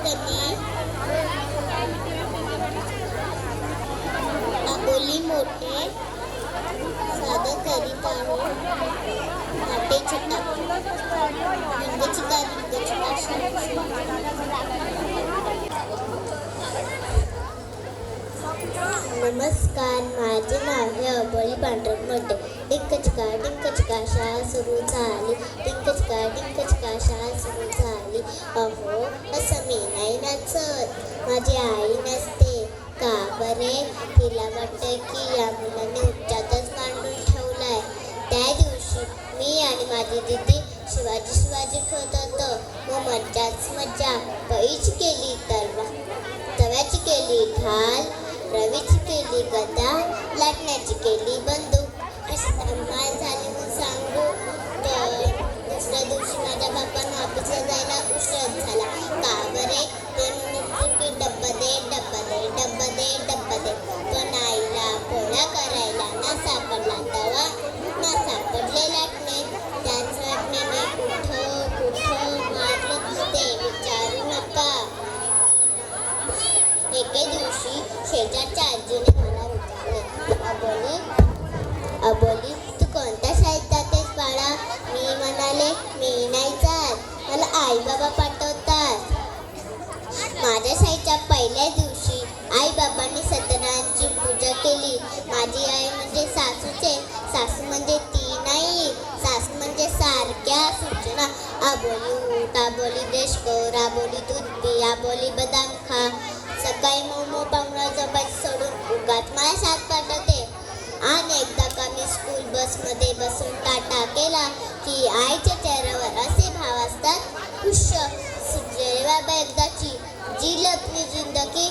आता मी आबोली मोठे सादर करीत आहे. नाट्य छटा लिंगचिका नमस्कार, माझे नाव आहे अबोली पांढरप मोठे. डिंकचिका शाळा सुरू झाली. डिंकचिका शाळा सुरू झाली. अहो असं मी नाही नाचत, माझी आई नसते का बरे? तिला वाटतं की या मुलाने उच्चातच मांडून ठेवलाय. त्या दिवशी मी आणि माझी दीदी शिवाजी खेळत होतो. मग मज्जा पैची केली तव्याची केली ढाल, रवीची केली गदा, लाटण्याची केली बंदूक. अशी धमाल झाली म्हणून सांगू तर दुसऱ्या दिवशी माझ्या बापांना ऑफिसला जायला उशीर झाला. का बरे? ते म्हणायचे की डब्बा दे. पण आईला पोळ्या करायला ना सापडला तवा ना सापडले लाटणे. त्याच लाटण्याने कुठं मारलं ते विचारू नका. एके दिवशी शेजारच्या आजीने मला विचारले, अबोली तू कोणत्या शाळेत जातेस बाळा? मी म्हणाले, मी नाही जात, मला आई बाबा पाठवतात. माझ्या शाळेच्या पहिल्या दिवशी आई बाबांनी सत्यनारायणची पूजा केली. माझी आई म्हणजे सासू म्हणजे ती नाही, सासू म्हणजे सारख्या सूचना. आबोली उठ, आबोली देश कर, आबोली दूध पी, आबोली बदाम खा. सकाळी मोमो पांघरा जपायचं सोडून उगाच मला शाळेत पाठवते. आणि एकदा का मी स्कूल बसमध्ये बसून टाटा केला की आईच्या चेहऱ्यावर असे भाव असतात, खुश सुटलेले बाबा एकदाची जी लपली जिंदगी